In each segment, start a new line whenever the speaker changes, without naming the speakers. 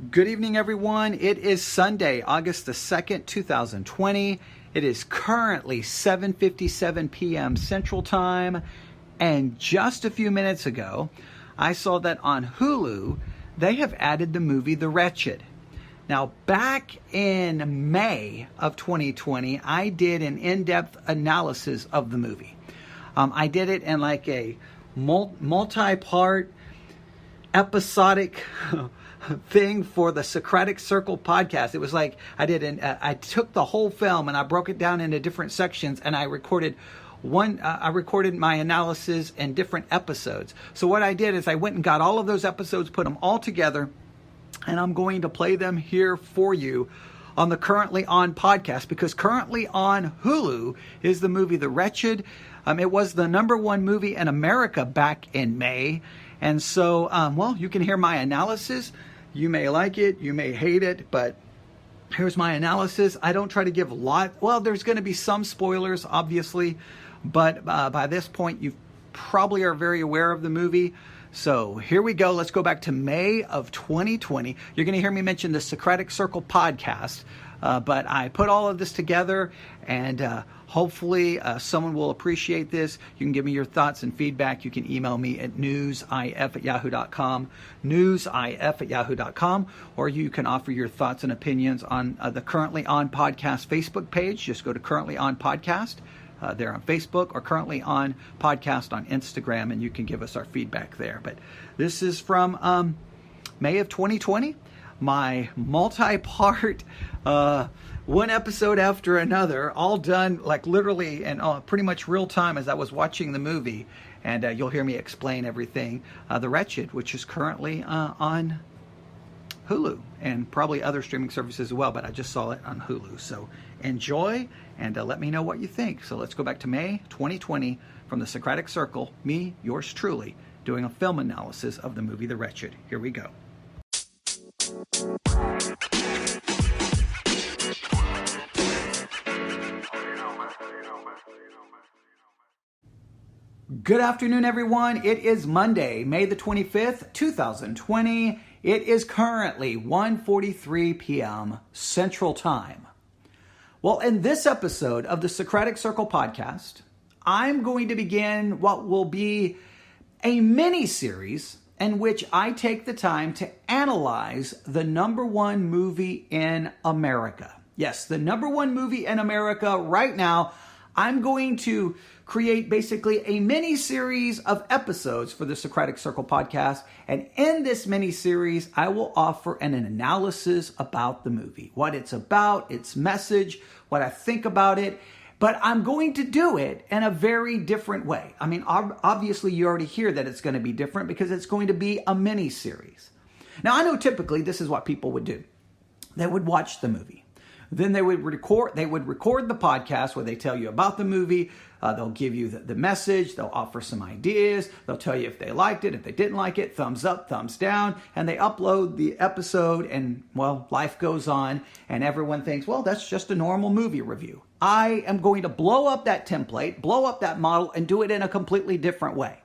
Good evening, everyone. It is Sunday, August the 2nd, 2020. It is currently 7:57 p.m. Central Time. And just a few minutes ago, I saw that on Hulu, they have added the movie The Wretched. Now, back in May of 2020, I did an in-depth analysis of the movie. I did it in like a multi-part episodic thing for the Socratic Circle podcast. It was like I took the whole film and I broke it down into different sections, and I recorded my analysis in different episodes. So what I did is I went and got all of those episodes, put them all together, and I'm going to play them here for you on the Currently On podcast, because currently on Hulu is the movie The Wretched. It was the #1 movie in America back in May. And so, you can hear my analysis. You may like it, you may hate it, but here's my analysis. I don't try to give there's going to be some spoilers, obviously, but by this point, you probably are very aware of the movie. So here we go. Let's go back to May of 2020. You're going to hear me mention the Socratic Circle podcast, but I put all of this together, and hopefully someone will appreciate this. You can give me your thoughts and feedback. You can email me at newsif@yahoo.com, newsif@yahoo.com, or you can offer your thoughts and opinions on the Currently On Podcast Facebook page. Just go to Currently On Podcast there on Facebook, or Currently On Podcast on Instagram, and you can give us our feedback there. But this is from May of 2020, my multi-part one episode after another, all done like literally and pretty much real time as I was watching the movie. And you'll hear me explain everything. The Wretched, which is currently on Hulu and probably other streaming services as well, but I just saw it on Hulu. So enjoy, and let me know what you think. So let's go back to May 2020 from the Socratic Circle, me, yours truly, doing a film analysis of the movie The Wretched. Here we go. Good afternoon, everyone. It is Monday, May the 25th, 2020. It is currently 1:43 p.m. Central Time. Well, in this episode of the Socratic Circle podcast, I'm going to begin what will be a mini-series in which I take the time to analyze the #1 movie in America. Yes, the #1 movie in America right now. I'm going to create basically a mini-series of episodes for the Socratic Circle podcast. And in this mini-series, I will offer an analysis about the movie, what it's about, its message, what I think about it. But I'm going to do it in a very different way. I mean, obviously, you already hear that it's going to be different because it's going to be a mini-series. Now, I know typically this is what people would do. They would watch the movie. Then they would record the podcast where they tell you about the movie. They'll give you the message. They'll offer some ideas. They'll tell you if they liked it, if they didn't like it, thumbs up, thumbs down. And they upload the episode, and, life goes on. And everyone thinks, that's just a normal movie review. I am going to blow up that template, blow up that model, and do it in a completely different way.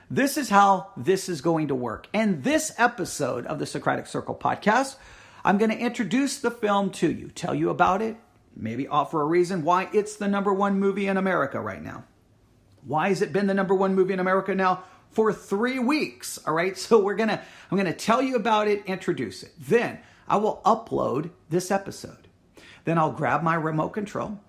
This is how this is going to work. In this episode of the Socratic Circle podcast, I'm going to introduce the film to you, tell you about it, maybe offer a reason why it's the #1 movie in America right now. Why has it been the #1 movie in America now for 3 weeks? All right, so I'm going to tell you about it, introduce it. Then I will upload this episode. Then I'll grab my remote control,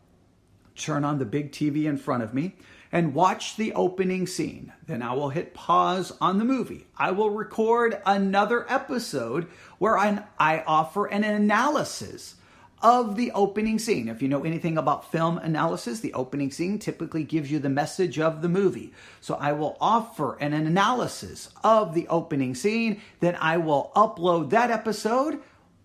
turn on the big TV in front of me, and watch the opening scene. Then I will hit pause on the movie. I will record another episode where I offer an analysis of the opening scene. If you know anything about film analysis, the opening scene typically gives you the message of the movie. So I will offer an analysis of the opening scene. Then I will upload that episode,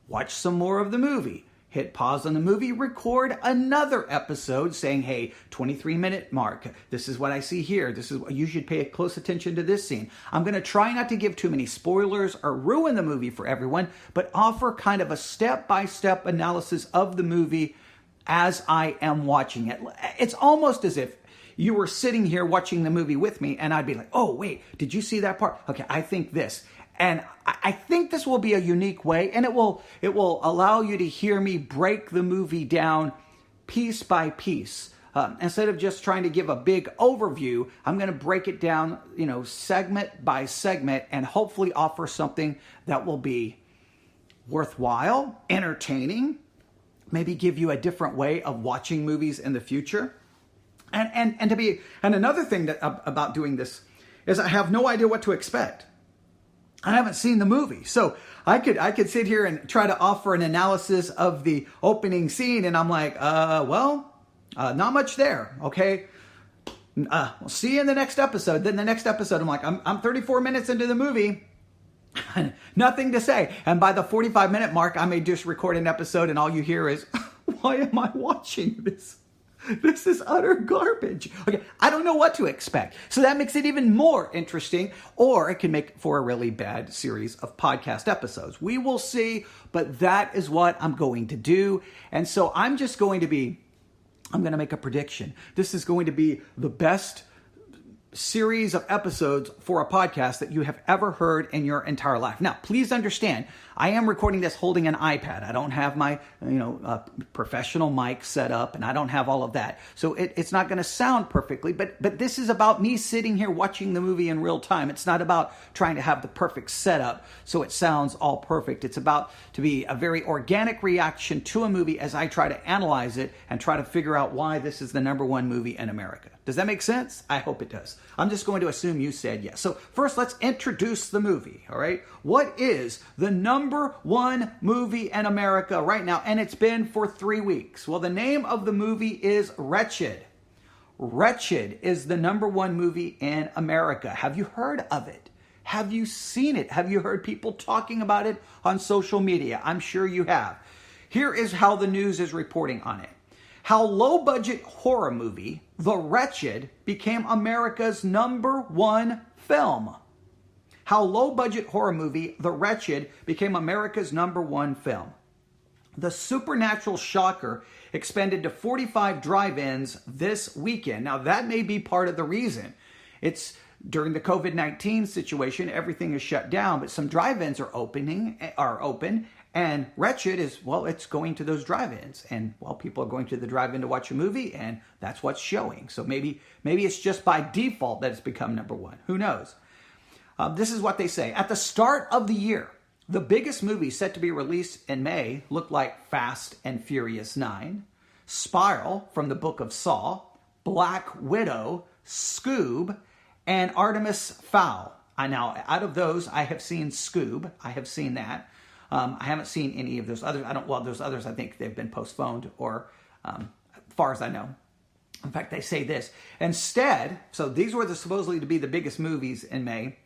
watch some more of the movie. Hit pause on the movie, record another episode saying, hey, 23-minute mark. This is what I see here. This is what you should pay close attention to this scene. I'm going to try not to give too many spoilers or ruin the movie for everyone, but offer kind of a step-by-step analysis of the movie as I am watching it. It's almost as if you were sitting here watching the movie with me and I'd be like, oh, wait, did you see that part? Okay, I think this. And I think this will be a unique way, and it will allow you to hear me break the movie down piece by piece. Instead of just trying to give a big overview, I'm going to break it down, segment by segment, and hopefully offer something that will be worthwhile, entertaining, maybe give you a different way of watching movies in the future. And another thing about doing this is I have no idea what to expect. I haven't seen the movie. So I could sit here and try to offer an analysis of the opening scene, and I'm like, not much there, okay? We'll see you in the next episode. Then the next episode, I'm like, I'm 34 minutes into the movie. Nothing to say. And by the 45-minute mark, I may just record an episode and all you hear is, why am I watching this? This is utter garbage. Okay, I don't know what to expect. So that makes it even more interesting, or it can make for a really bad series of podcast episodes. We will see, but that is what I'm going to do. And so I'm going to make a prediction. This is going to be the best series of episodes for a podcast that you have ever heard in your entire life. Now, please understand, I am recording this holding an iPad. I don't have my, professional mic set up, and I don't have all of that. So it's not going to sound perfectly, but this is about me sitting here watching the movie in real time. It's not about trying to have the perfect setup so it sounds all perfect. It's about to be a very organic reaction to a movie as I try to analyze it and try to figure out why this is the number one movie in America. Does that make sense? I hope it does. I'm just going to assume you said yes. So first, let's introduce the movie, all right? What is the number one movie in America right now? And it's been for 3 weeks. Well, the name of the movie is Wretched. Wretched is the number one movie in America. Have you heard of it? Have you seen it? Have you heard people talking about it on social media? I'm sure you have. Here is how the news is reporting on it. How low-budget horror movie The Wretched became America's number one film. How low-budget horror movie The Wretched became America's number one film. The supernatural shocker expanded to 45 drive-ins this weekend. Now, that may be part of the reason. It's during the COVID-19 situation, everything is shut down, but some drive-ins are open. And Wretched is, it's going to those drive-ins. And, people are going to the drive-in to watch a movie, and that's what's showing. So maybe it's just by default that it's become number one. Who knows? This is what they say. At the start of the year, the biggest movies set to be released in May look like Fast and Furious 9, Spiral from the Book of Saw, Black Widow, Scoob, and Artemis Fowl. Now, out of those, I have seen Scoob. I have seen that. I haven't seen any of those others. Those others, I think they've been postponed or, as far as I know. In fact, they say this. Instead, so these were supposedly to be the biggest movies in May.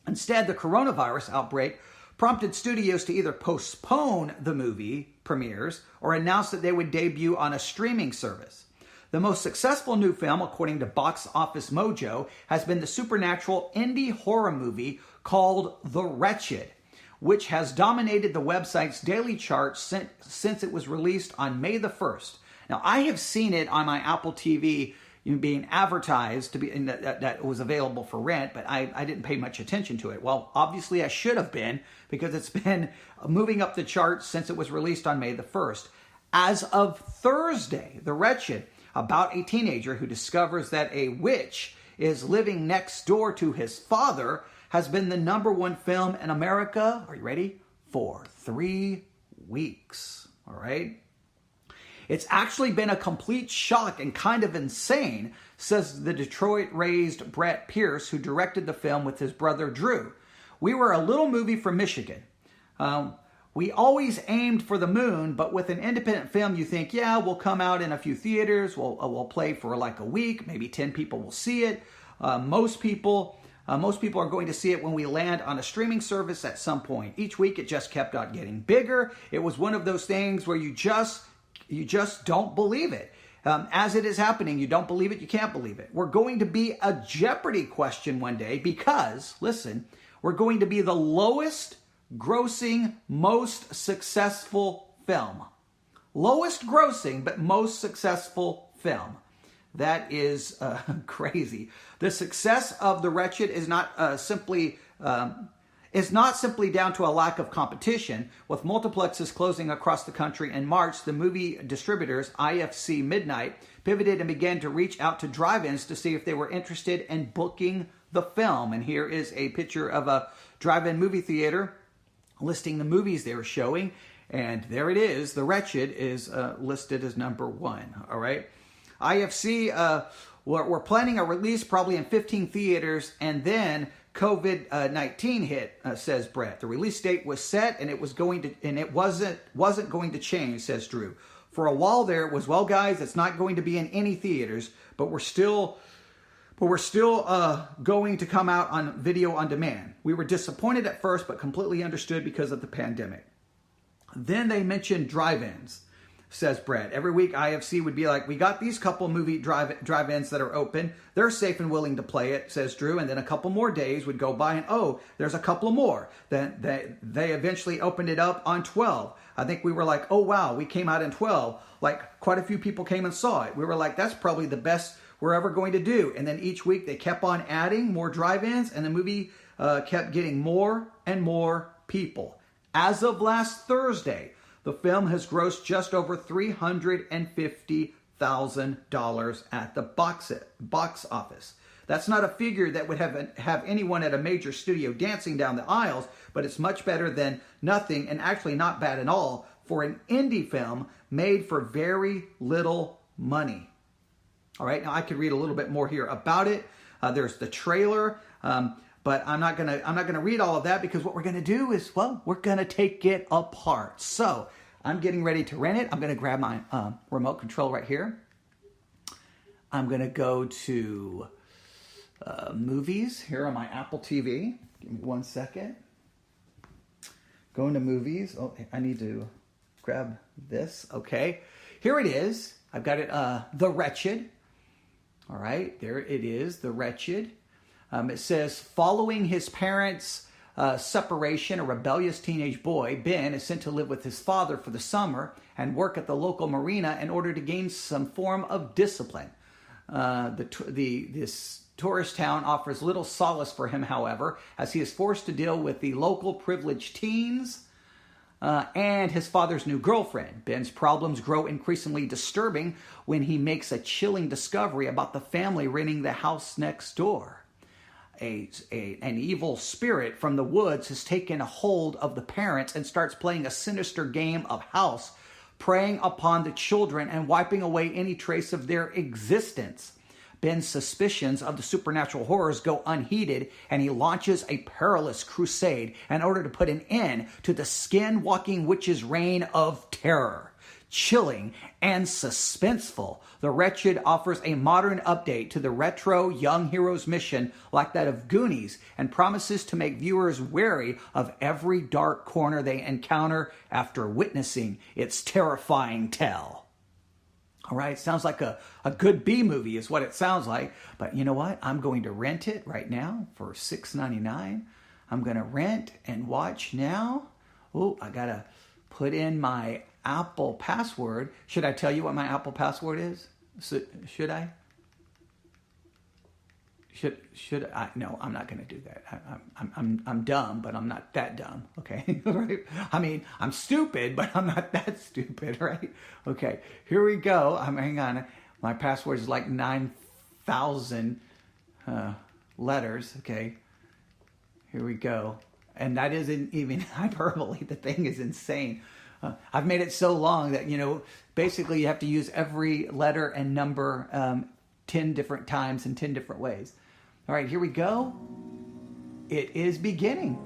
Instead, the coronavirus outbreak prompted studios to either postpone the movie premieres or announce that they would debut on a streaming service. The most successful new film, according to Box Office Mojo, has been the supernatural indie horror movie called The Wretched, which has dominated the website's daily charts since it was released on May the 1st. Now, I have seen it on my Apple TV being advertised that was available for rent, but I didn't pay much attention to it. Well, obviously I should have been, because it's been moving up the charts since it was released on May the 1st. As of Thursday, The Wretched, about a teenager who discovers that a witch is living next door to his father, has been the number one film in America, are you ready? For 3 weeks, all right? It's actually been a complete shock and kind of insane, says the Detroit-raised Brett Pierce, who directed the film with his brother Drew. We were a little movie from Michigan. We always aimed for the moon, but with an independent film, you think, we'll come out in a few theaters, we'll play for like a week, maybe 10 people will see it. Most people are going to see it when we land on a streaming service at some point. Each week, it just kept on getting bigger. It was one of those things where you just don't believe it. As it is happening, you don't believe it, you can't believe it. We're going to be a Jeopardy question one day because, listen, we're going to be the lowest grossing, most successful film. Lowest grossing, but most successful film. That is crazy. The success of The Wretched is not simply is not simply down to a lack of competition. With multiplexes closing across the country in March, the movie distributors, IFC Midnight, pivoted and began to reach out to drive-ins to see if they were interested in booking the film. And here is a picture of a drive-in movie theater listing the movies they were showing. And there it is. The Wretched is listed as number 1. All right. IFC, we're planning a release probably in 15 theaters, and then COVID-19 hit, says Brett. The release date was set, and it wasn't going to change, says Drew. For a while there, it was, well, guys, it's not going to be in any theaters, but we're still going to come out on video on demand. We were disappointed at first, but completely understood because of the pandemic. Then they mentioned drive-ins, says Brett. Every week, IFC would be like, we got these couple movie drive-ins that are open. They're safe and willing to play it, says Drew. And then a couple more days would go by and, oh, there's a couple more. Then they eventually opened it up on 12. I think we were like, oh, wow, we came out in 12. Like, quite a few people came and saw it. We were like, that's probably the best we're ever going to do. And then each week they kept on adding more drive-ins, and the movie kept getting more and more people. As of last Thursday, the film has grossed just over $350,000 at the box office. That's not a figure that would have anyone at a major studio dancing down the aisles, but it's much better than nothing, and actually not bad at all for an indie film made for very little money. All right, now I could read a little bit more here about it. There's the trailer. But I'm not gonna read all of that, because what we're gonna do is, well, we're gonna take it apart. So I'm getting ready to rent it. I'm gonna grab my remote control right here. I'm gonna go to movies here on my Apple TV. Give me 1 second. Going to movies. Oh, I need to grab this. Okay, here it is. I've got it. The Wretched. All right, there it is. The Wretched. It says, following his parents' separation, a rebellious teenage boy, Ben, is sent to live with his father for the summer and work at the local marina in order to gain some form of discipline. This tourist town offers little solace for him, however, as he is forced to deal with the local privileged teens and his father's new girlfriend. Ben's problems grow increasingly disturbing when he makes a chilling discovery about the family renting the house next door. An evil spirit from the woods has taken a hold of the parents and starts playing a sinister game of house, preying upon the children and wiping away any trace of their existence. Ben's suspicions of the supernatural horrors go unheeded, and he launches a perilous crusade in order to put an end to the skin-walking witch's reign of terror. Chilling and suspenseful, The Wretched offers a modern update to the retro young hero's mission like that of Goonies, and promises to make viewers wary of every dark corner they encounter after witnessing its terrifying tale. All right, sounds like a good B movie is what it sounds like. But you know what? I'm going to rent it right now for $6.99. I'm going to rent and watch now. Oh, I got to put in my Apple password. Should I tell you what my Apple password is? Should I? Should I? No, I'm not going to do that. I'm dumb, but I'm not that dumb. Okay, right? I mean, I'm stupid, but I'm not that stupid, right? Okay, here we go. Hang on. My password is like 9,000 letters. Okay, here we go. And that isn't even hyperbole. The thing is insane. I've made it so long that, basically you have to use every letter and number 10 different times in 10 different ways. All right, here we go. It is beginning.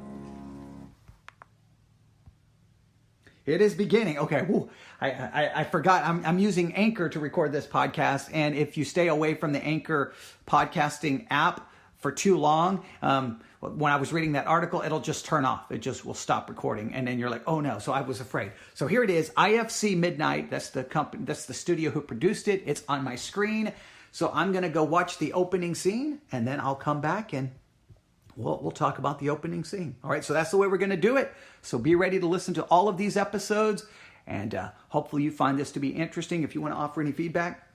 It is beginning. Okay, whew. I forgot. I'm using Anchor to record this podcast, and if you stay away from the Anchor podcasting app for too long, when I was reading that article, it'll just turn off. It just will stop recording, and then you're like, oh no. So I was afraid. So here it is, IFC Midnight. That's the company. That's the studio who produced it. It's on my screen. So I'm gonna go watch the opening scene, and then I'll come back and we'll talk about the opening scene. All right. So that's the way we're gonna do it. So be ready to listen to all of these episodes, and hopefully you find this to be interesting. If you want to offer any feedback,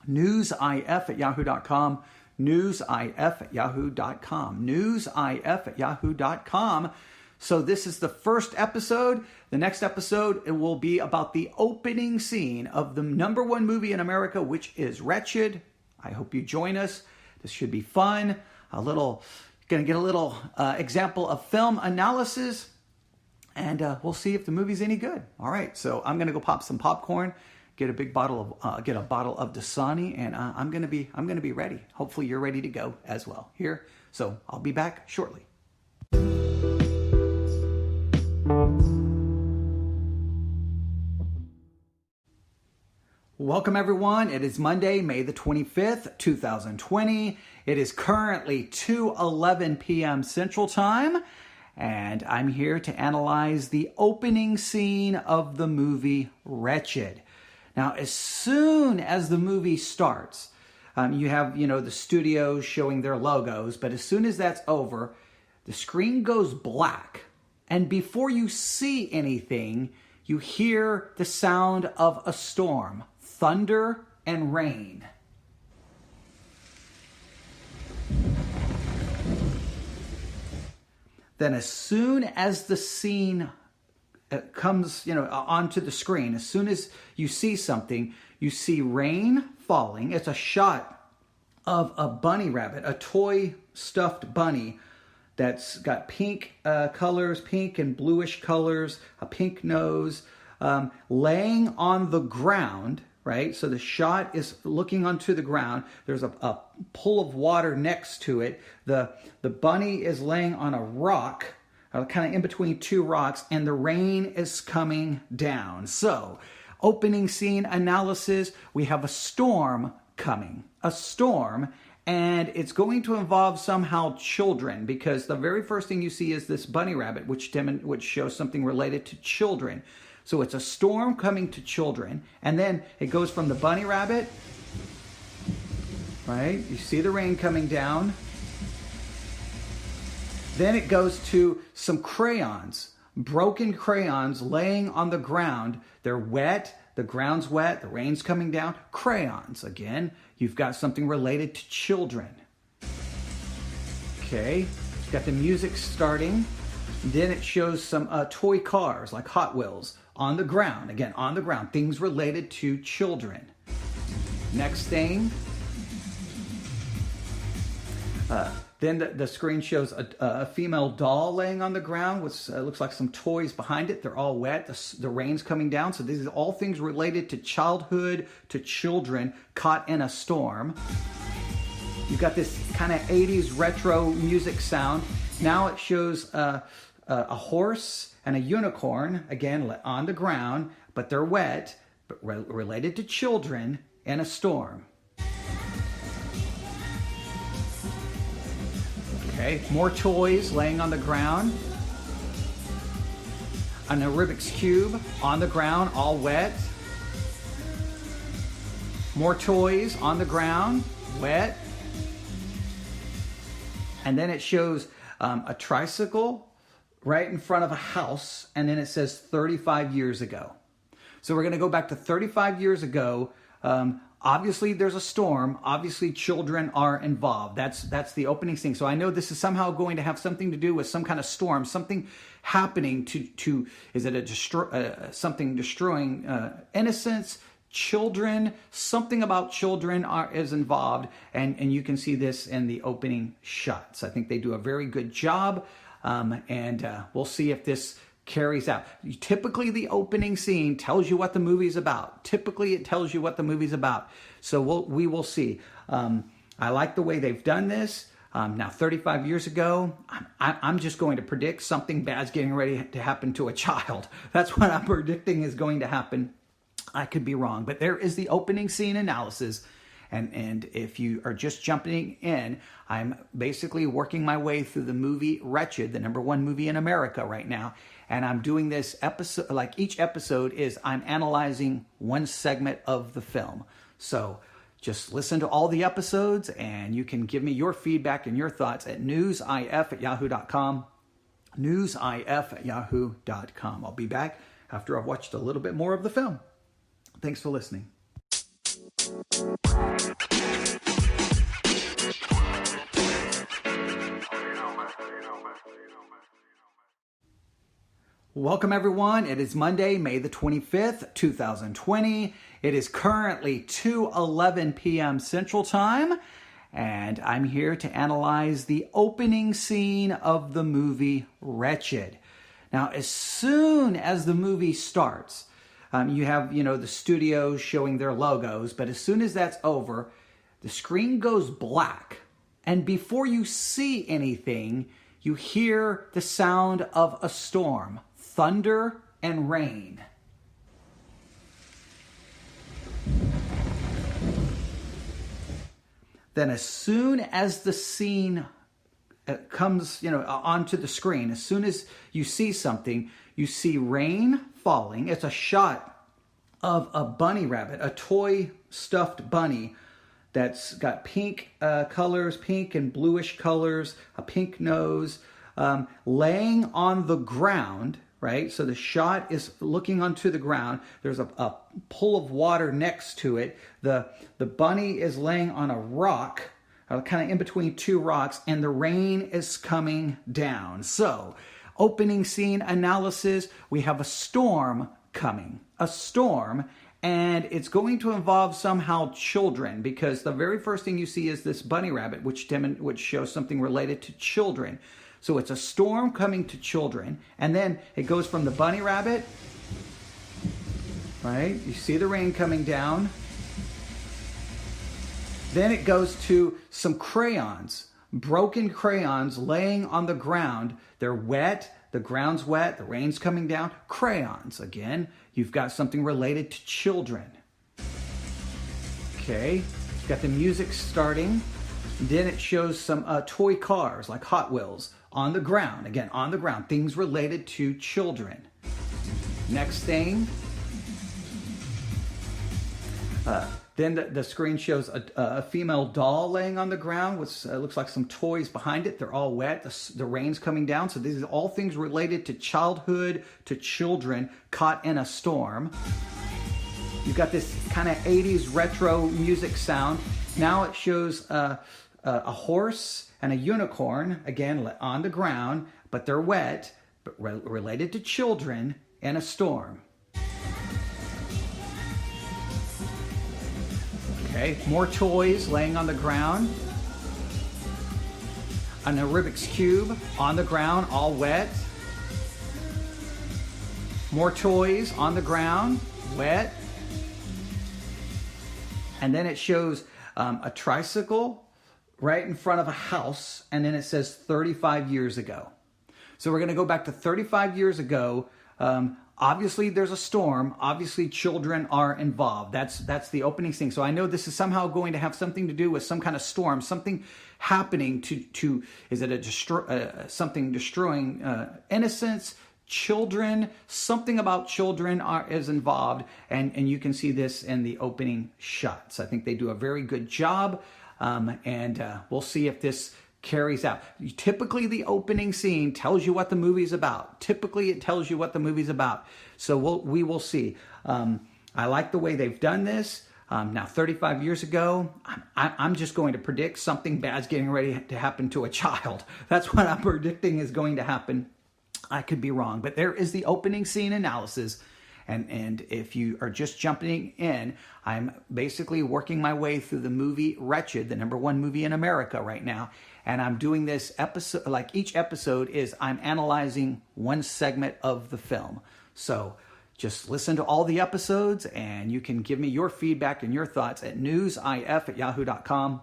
newsif@yahoo.com. newsif@yahoo.com. Newsif@yahoo.com. So this is the first episode. The next episode, it will be about the opening scene of the #1 movie in America, which is Wretched. I hope you join us. This should be fun. Gonna get a little example of film analysis, and we'll see if the movie's any good. All right, so I'm gonna go pop some popcorn, get a bottle of Dasani, and I'm gonna be ready. Hopefully you're ready to go as well here. So I'll be back shortly. Welcome everyone. It is Monday, May the 25th, 2020. It is currently 2:11 p.m. Central Time, and I'm here to analyze the opening scene of the movie Wretched. Now, as soon as the movie starts, you have, the studios showing their logos, but as soon as that's over, the screen goes black, and before you see anything, you hear the sound of a storm. Thunder and rain. Then as soon as the scene comes, onto the screen, as soon as you see something, you see rain falling. It's a shot of a bunny rabbit, a toy stuffed bunny that's got pink colors, pink and bluish colors, a pink nose, laying on the ground. Right? So the shot is looking onto the ground. There's a pool of water next to it. The bunny is laying on a rock, kind of in between two rocks, and the rain is coming down. So, opening scene analysis, we have a storm coming. A storm, and it's going to involve somehow children, because the very first thing you see is this bunny rabbit, which shows something related to children. So it's a storm coming to children, and then it goes from the bunny rabbit, right? You see the rain coming down. Then it goes to some crayons, broken crayons laying on the ground. They're wet, the ground's wet, the rain's coming down. Crayons, again, you've got something related to children. Okay, you've got the music starting. Then it shows some toy cars like Hot Wheels on the ground. Again, on the ground. Things related to children. Next thing. Then the screen shows a female doll laying on the ground with looks like some toys behind it. They're all wet. The rain's coming down. So these are all things related to childhood, to children caught in a storm. You've got this kind of 80s retro music sound. Now it shows a horse and a unicorn, again, on the ground, but they're wet, but related to children in a storm. Okay, more toys laying on the ground. An Rubik's Cube on the ground, all wet. More toys on the ground, wet. And then it shows a tricycle right in front of a house, and then it says 35 years ago. So we're going to go back to 35 years ago. Obviously, there's a storm. Obviously, children are involved. That's the opening scene. So I know this is somehow going to have something to do with some kind of storm, something happening to is it something destroying innocence, children, something about children is involved, and you can see this in the opening shots. I think they do a very good job, and we'll see if this carries out. Typically, the opening scene tells you what the movie's about. Typically, it tells you what the movie's about. So we will see. I like the way they've done this. Now, 35 years ago, I'm just going to predict something bad's getting ready to happen to a child. That's what I'm predicting is going to happen. I could be wrong, but there is the opening scene analysis. And if you are just jumping in, I'm basically working my way through the movie Wretched, the #1 movie in America right now. And I'm doing this episode, like each episode is I'm analyzing one segment of the film. So just listen to all the episodes and you can give me your feedback and your thoughts at newsif@yahoo.com. Newsif@yahoo.com. I'll be back after I've watched a little bit more of the film. Thanks for listening. Welcome everyone. It is Monday, May the 25th, 2020. It is currently 2:11 p.m. Central Time, and I'm here to analyze the opening scene of the movie Wretched. Now, as soon as the movie starts, you have, the studios showing their logos, but as soon as that's over, the screen goes black. And before you see anything, you hear the sound of a storm, thunder and rain. Then as soon as the scene comes, onto the screen, as soon as you see something, you see rain falling. It's a shot of a bunny rabbit, a toy stuffed bunny that's got pink colors, pink and bluish colors, a pink nose, laying on the ground, right? So the shot is looking onto the ground. There's a pool of water next to it. The bunny is laying on a rock, kind of in between two rocks, and the rain is coming down. So, opening scene analysis, we have a storm coming. A storm, and it's going to involve somehow children, because the very first thing you see is this bunny rabbit, which shows something related to children. So it's a storm coming to children, and then it goes from the bunny rabbit, right? You see the rain coming down. Then it goes to some crayons, broken crayons laying on the ground. They're wet, the ground's wet, the rain's coming down. Crayons, again, you've got something related to children. Okay, you've got the music starting. Then it shows some toy cars like Hot Wheels on the ground. Again, on the ground, things related to children. Next thing, then the screen shows a female doll laying on the ground with looks like some toys behind it. They're all wet. The rain's coming down. So these are all things related to childhood, to children caught in a storm. You've got this kind of 80s retro music sound. Now it shows a horse and a unicorn, again, on the ground, but they're wet, but related to children in a storm. Okay, more toys laying on the ground. An Rubik's Cube on the ground, all wet. More toys on the ground, wet. And then it shows a tricycle right in front of a house, and then it says 35 years ago. So we're going to go back to 35 years ago. Obviously, there's a storm. Obviously, children are involved. That's the opening scene. So I know this is somehow going to have something to do with some kind of storm, something happening to is it something destroying innocence, children, something about children is involved, and you can see this in the opening shots. I think they do a very good job, and we'll see if this carries out. Typically, the opening scene tells you what the movie's about. Typically, it tells you what the movie's about. So we will see. I like the way they've done this. Now, 35 years ago, I'm just going to predict something bad's getting ready to happen to a child. That's what I'm predicting is going to happen. I could be wrong, but there is the opening scene analysis. And if you are just jumping in, I'm basically working my way through the movie Wretched, the #1 movie in America right now. And I'm doing this episode, like each episode is I'm analyzing one segment of the film. So just listen to all the episodes, and you can give me your feedback and your thoughts at newsif@yahoo.com.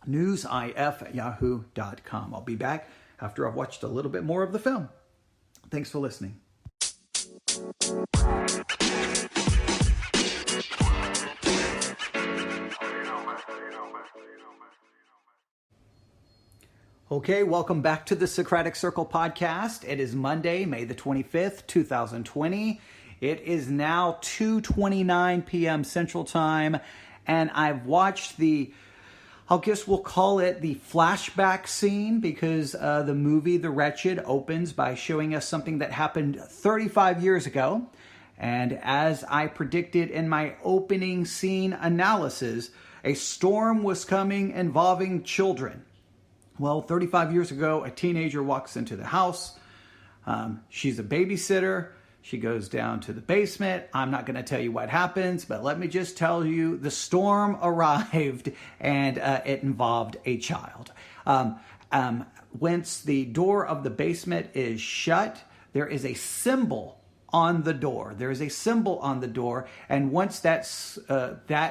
Newsif@yahoo.com. I'll be back after I've watched a little bit more of the film. Thanks for listening. Okay, welcome back to the Socratic Circle podcast. It is Monday, May the 25th, 2020. It is now 2:29 p.m. Central Time, and I've watched I guess we'll call it the flashback scene, because the movie The Wretched opens by showing us something that happened 35 years ago. And as I predicted in my opening scene analysis, a storm was coming involving children. Well, 35 years ago, a teenager walks into the house. She's a babysitter. She goes down to the basement. I'm not going to tell you what happens, but let me just tell you the storm arrived and it involved a child. Once the door of the basement is shut, there is a symbol on the door. There is a symbol on the door, and once that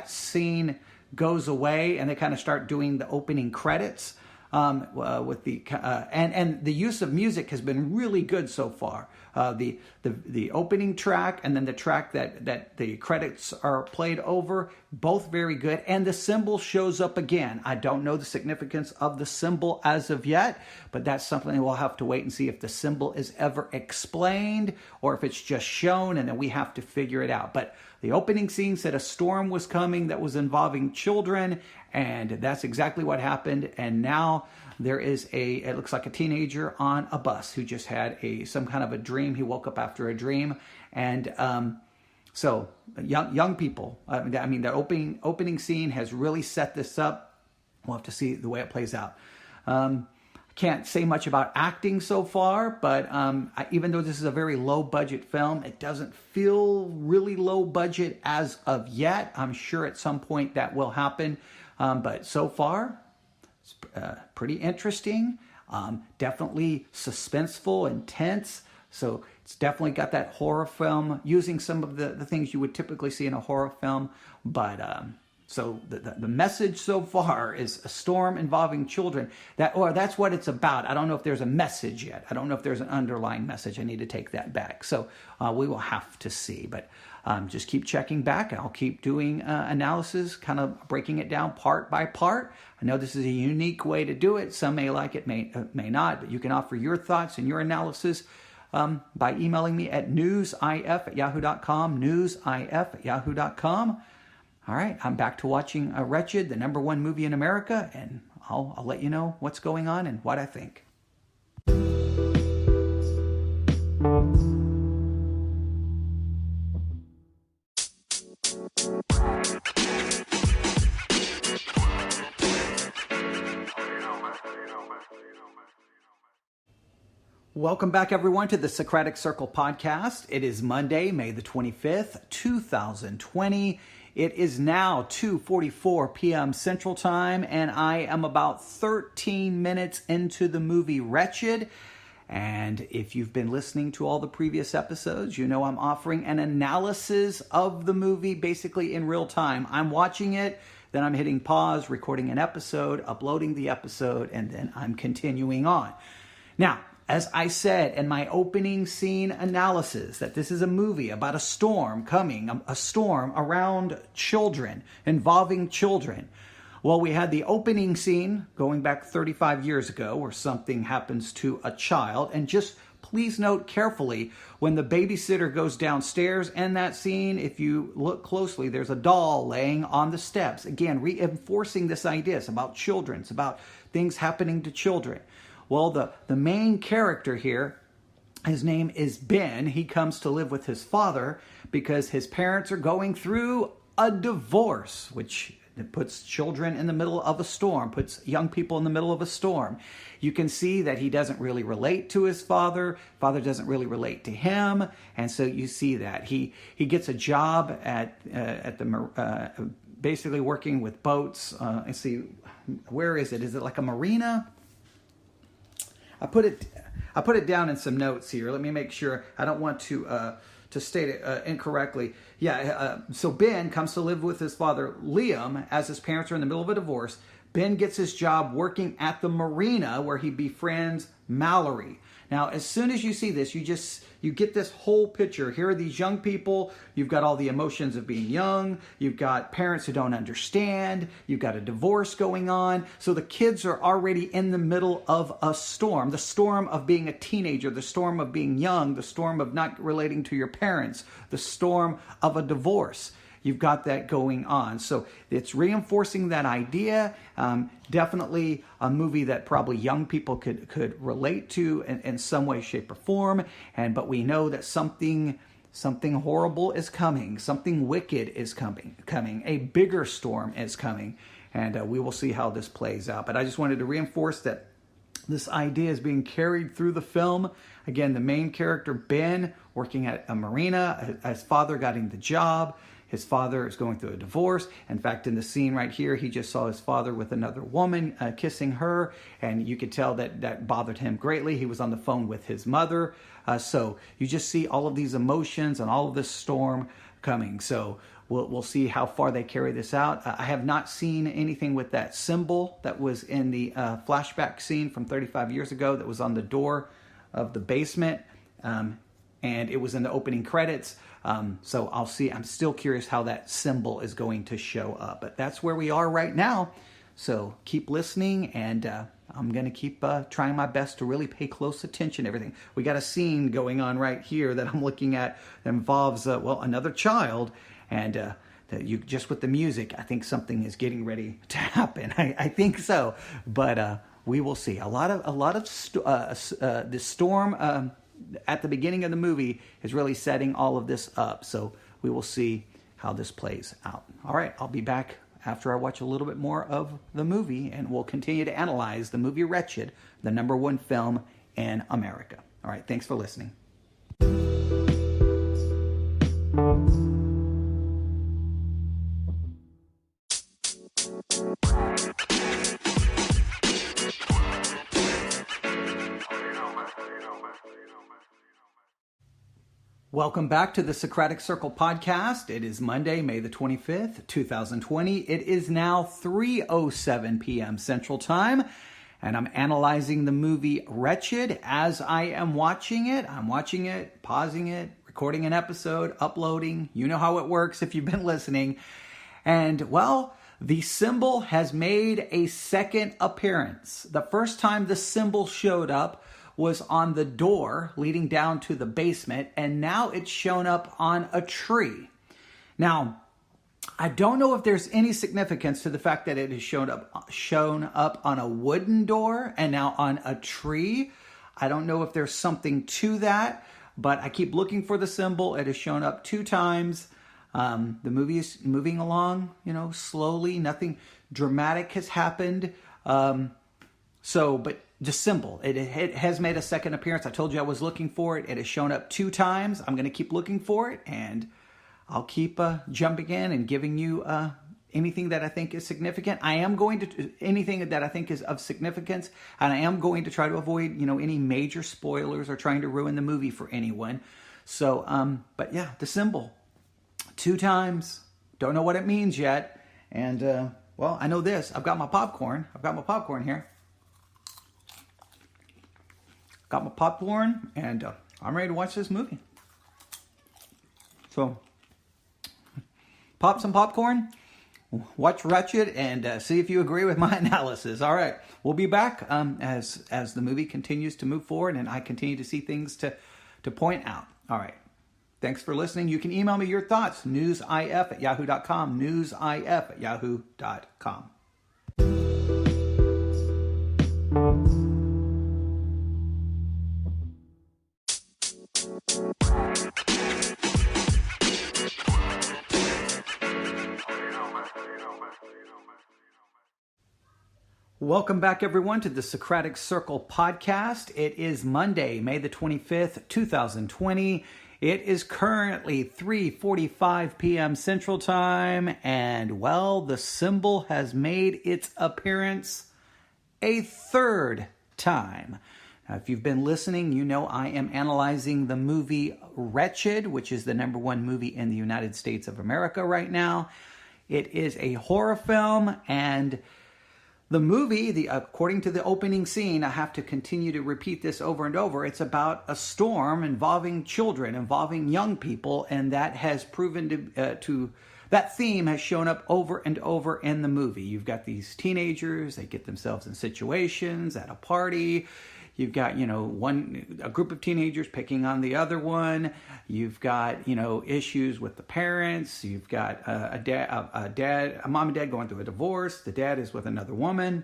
scene goes away and they kind of start doing the opening credits, with the and the use of music has been really good so far. The opening track and then the track that the credits are played over, both very good. And the symbol shows up again. I don't know the significance of the symbol as of yet, but that's something we'll have to wait and see if the symbol is ever explained or if it's just shown and then we have to figure it out. But the opening scene said a storm was coming that was involving children, and that's exactly what happened. And now there is it looks like a teenager on a bus who just had some kind of a dream. He woke up after a dream. And so young people, I mean, the opening scene has really set this up. We'll have to see the way it plays out. Can't say much about acting so far, but even though this is a very low budget film, it doesn't feel really low budget as of yet. I'm sure at some point that will happen. But so far, it's pretty interesting, definitely suspenseful, intense. So it's definitely got that horror film, using some of the things you would typically see in a horror film. But so the message so far is a storm involving children. That's what it's about. I don't know if there's a message yet. I don't know if there's an underlying message. I need to take that back. So we will have to see. But just keep checking back. I'll keep doing analysis, kind of breaking it down part by part. I know this is a unique way to do it. Some may like it, may not. But you can offer your thoughts and your analysis by emailing me at newsif@yahoo.com, newsif@yahoo.com. All right, I'm back to watching Wretched, the #1 movie in America, and I'll let you know what's going on and what I think. Welcome back, everyone, to the Socratic Circle podcast. It is Monday, May the 25th, 2020. It is now 2:44 p.m. Central Time, and I am about 13 minutes into the movie Wretched. And if you've been listening to all the previous episodes, you know I'm offering an analysis of the movie basically in real time. I'm watching it, then I'm hitting pause, recording an episode, uploading the episode, and then I'm continuing on. Now, as I said in my opening scene analysis, that this is a movie about a storm coming, a storm around children, involving children. Well, we had the opening scene going back 35 years ago where something happens to a child. And just please note carefully, when the babysitter goes downstairs in that scene, if you look closely, there's a doll laying on the steps. Again, reinforcing this idea. It's about children. It's about things happening to children. Well, the main character here, his name is Ben. He comes to live with his father because his parents are going through a divorce, which puts children in the middle of a storm, puts young people in the middle of a storm. You can see that he doesn't really relate to his father. Father doesn't really relate to him. And so you see that. He gets a job at the basically working with boats. Let's see, where is it? Is it like a marina? I put it down in some notes here. Let me make sure. I don't want to state it incorrectly. Yeah, so Ben comes to live with his father, Liam, as his parents are in the middle of a divorce. Ben gets his job working at the marina where he befriends Mallory. Now, as soon as you see this, you get this whole picture. Here are these young people. You've got all the emotions of being young. You've got parents who don't understand. You've got a divorce going on. So the kids are already in the middle of a storm. The storm of being a teenager, the storm of being young, the storm of not relating to your parents, the storm of a divorce. You've got that going on. So it's reinforcing that idea. Definitely a movie that probably young people could relate to in some way, shape, or form. But we know that something horrible is coming. Something wicked is coming. A bigger storm is coming. And we will see how this plays out. But I just wanted to reinforce that This idea is being carried through the film. Again, the main character, Ben, working at a marina. His father got him the job. His father is going through a divorce. In fact, in the scene right here, he just saw his father with another woman kissing her, and you could tell that bothered him greatly. He was on the phone with his mother. So you just see all of these emotions and all of this storm coming. So we'll see how far they carry this out. I have not seen anything with that symbol that was in the flashback scene from 35 years ago that was on the door of the basement, and it was in the opening credits. So I'll see. I'm still curious how that symbol is going to show up. But that's where we are right now. So keep listening, and I'm going to keep trying my best to really pay close attention to everything. We got a scene going on right here that I'm looking at that involves, another child. And just with the music, I think something is getting ready to happen. I think so. But we will see. A lot of the storm at the beginning of the movie is really setting all of this up. So we will see how this plays out. All right, I'll be back after I watch a little bit more of the movie, and we'll continue to analyze the movie Wretched, the #1 film in America. All right, thanks for listening. Welcome back to the Socratic Circle podcast. It is Monday, May the 25th, 2020. It is now 3:07 p.m. Central Time, and I'm analyzing the movie Wretched as I am watching it. I'm watching it, pausing it, recording an episode, uploading. You know how it works if you've been listening. And, the symbol has made a second appearance. The first time the symbol showed up was on the door leading down to the basement, and now it's shown up on a tree. Now, I don't know if there's any significance to the fact that it has shown up on a wooden door and now on a tree. I don't know if there's something to that, but I keep looking for the symbol. It has shown up 2 times. The movie is moving along, slowly. Nothing dramatic has happened. But just symbol. It has made a second appearance. I told you I was looking for it. It has shown up 2 times. I'm going to keep looking for it, and I'll keep jumping in and giving you anything that I think is significant. I am going to anything that I think is of significance, and I am going to try to avoid any major spoilers or trying to ruin the movie for anyone. So, but yeah, the symbol 2 times. Don't know what it means yet, and I know this. I've got my popcorn. Here. Got my popcorn, and I'm ready to watch this movie. So, pop some popcorn, watch Wretched, and see if you agree with my analysis. All right, we'll be back as the movie continues to move forward, and I continue to see things to point out. All right, thanks for listening. You can email me your thoughts, newsif@yahoo.com, newsif@yahoo.com. Welcome back, everyone, to the Socratic Circle podcast. It is Monday, May the 25th, 2020. It is currently 3:45 p.m. Central Time, and, the symbol has made its appearance a 3rd time. Now, if you've been listening, you know I am analyzing the movie Wretched, which is the #1 movie in the United States of America right now. It is a horror film, and the movie, according to the opening scene, I have to continue to repeat this over and over. It's about a storm involving children, involving young people, and that has proven that theme has shown up over and over in the movie. You've got these teenagers, they get themselves in situations at a party. You've got, a group of teenagers picking on the other one. You've got, issues with the parents. You've got a mom and dad going through a divorce. The dad is with another woman.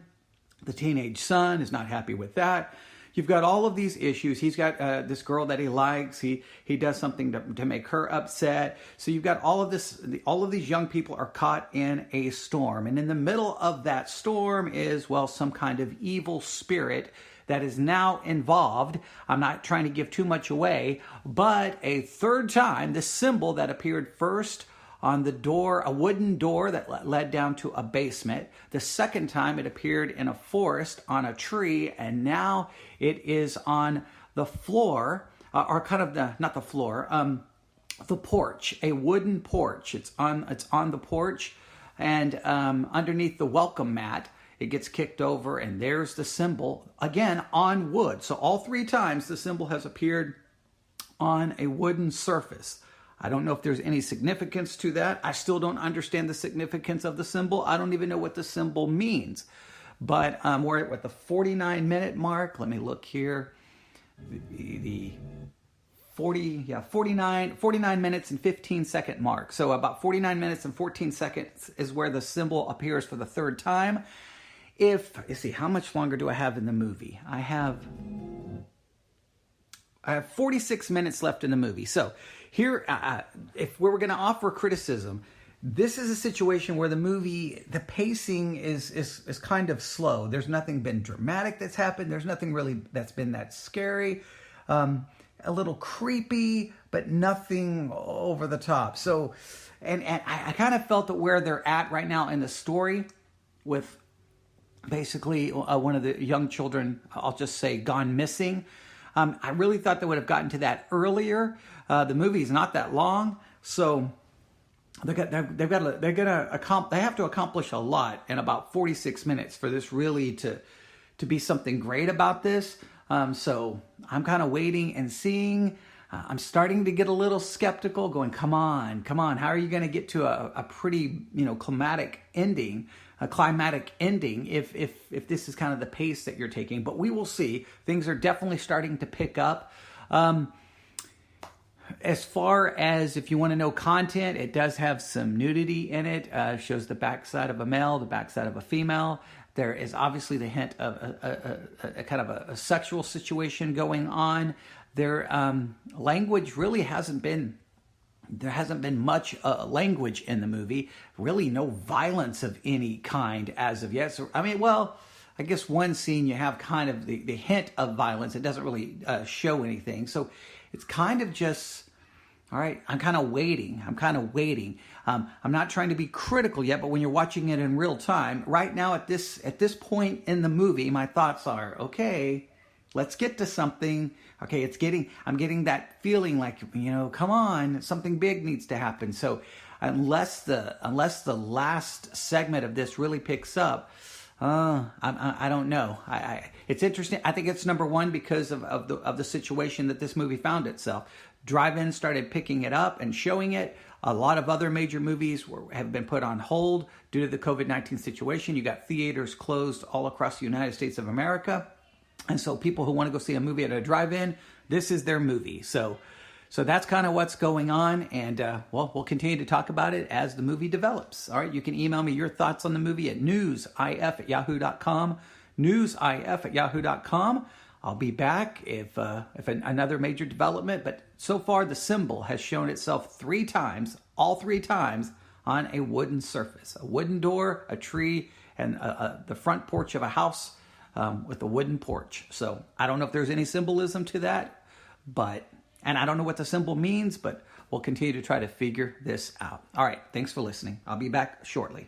The teenage son is not happy with that. You've got all of these issues. He's got this girl that he likes. He does something to make her upset. So you've got all of this. All of these young people are caught in a storm, and in the middle of that storm is some kind of evil spirit that is now involved. I'm not trying to give too much away, but a third time, the symbol that appeared first on the door, a wooden door that led down to a basement. The second time it appeared in a forest on a tree, and now it is on the floor, or kind of not the floor, the porch, a wooden porch. It's on the porch, and underneath the welcome mat, it gets kicked over, and there's the symbol, again, on wood. So all three times the symbol has appeared on a wooden surface. I don't know if there's any significance to that. I still don't understand the significance of the symbol. I don't even know what the symbol means. But we're at the 49-minute mark. Let me look here. The 49 minutes and 15-second mark. So about 49 minutes and 14 seconds is where the symbol appears for the third time. Let's see, how much longer do I have in the movie? I have 46 minutes left in the movie. So here, if we were going to offer criticism, this is a situation where the movie, the pacing is kind of slow. There's nothing been dramatic that's happened. There's nothing really that's been that scary. A little creepy, but nothing over the top. So, and I kind of felt that where they're at right now in the story with basically one of the young children, I'll just say, gone missing. I really thought they would have gotten to that earlier. The movie's not that long, so they have to accomplish a lot in about 46 minutes for this really to be something great about this. So I'm kind of waiting and seeing. I'm starting to get a little skeptical, going, come on. How are you going to get to a pretty, climatic ending if this is kind of the pace that you're taking? But we will see. Things are definitely starting to pick up. As far as if you want to know content, it does have some nudity in it. Shows the backside of a male, the backside of a female. There is obviously the hint of a kind of a sexual situation going on. Language really hasn't been. There hasn't been much language in the movie. Really, no violence of any kind as of yet. So, I guess one scene you have kind of the hint of violence. It doesn't really show anything. So it's kind of just, all right, I'm kind of waiting. I'm not trying to be critical yet, but when you're watching it in real time, right now at this point in the movie, my thoughts are, okay, let's get to something. Okay, I'm getting that feeling like, come on, something big needs to happen. So unless the last segment of this really picks up, I don't know. It's interesting. I think it's number one because of the situation that this movie found itself. Drive-In started picking it up and showing it. A lot of other major movies have been put on hold due to the COVID-19 situation. You got theaters closed all across the United States of America. And so people who want to go see a movie at a drive-in, this is their movie. So that's kind of what's going on. And, we'll continue to talk about it as the movie develops. All right, you can email me your thoughts on the movie at newsif@yahoo.com, newsif@yahoo.com. I'll be back if another major development. But so far, the symbol has shown itself all three times, on a wooden surface. A wooden door, a tree, and the front porch of a house with a wooden porch. So I don't know if there's any symbolism to that, and I don't know what the symbol means, but we'll continue to try to figure this out. All right, thanks for listening. I'll be back shortly.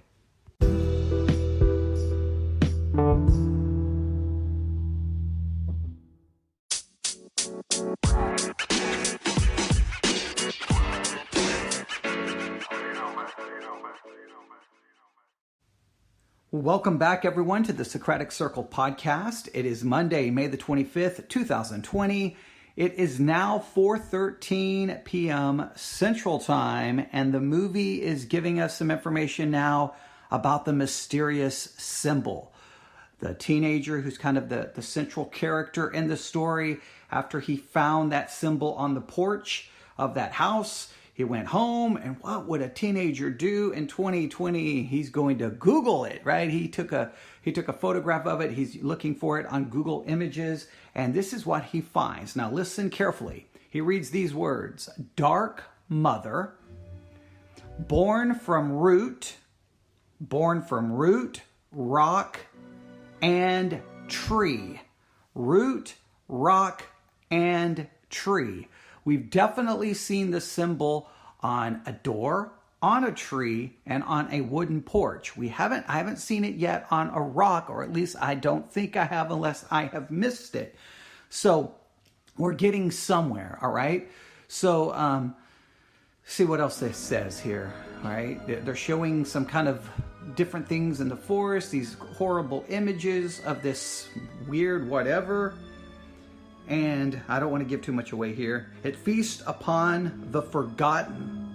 Welcome back, everyone, to the Socratic Circle podcast. It is Monday, May the 25th, 2020. It is now 4:13 p.m. Central Time, and the movie is giving us some information now about the mysterious symbol. The teenager who's kind of the central character in the story, after he found that symbol on the porch of that house, he went home, and what would a teenager do in 2020? He's going to Google it, right? He took a photograph of it. He's looking for it on Google Images, and this is what he finds. Now listen carefully. He reads these words: dark mother, born from root, rock, and tree. root, rock, and tree. We've definitely seen the symbol on a door, on a tree, and on a wooden porch. I haven't seen it yet on a rock, or at least I don't think I have unless I have missed it. So we're getting somewhere, all right? So see what else this says here, all right? They're showing some kind of different things in the forest, these horrible images of this weird whatever. And I don't want to give too much away here. It feasts upon the forgotten.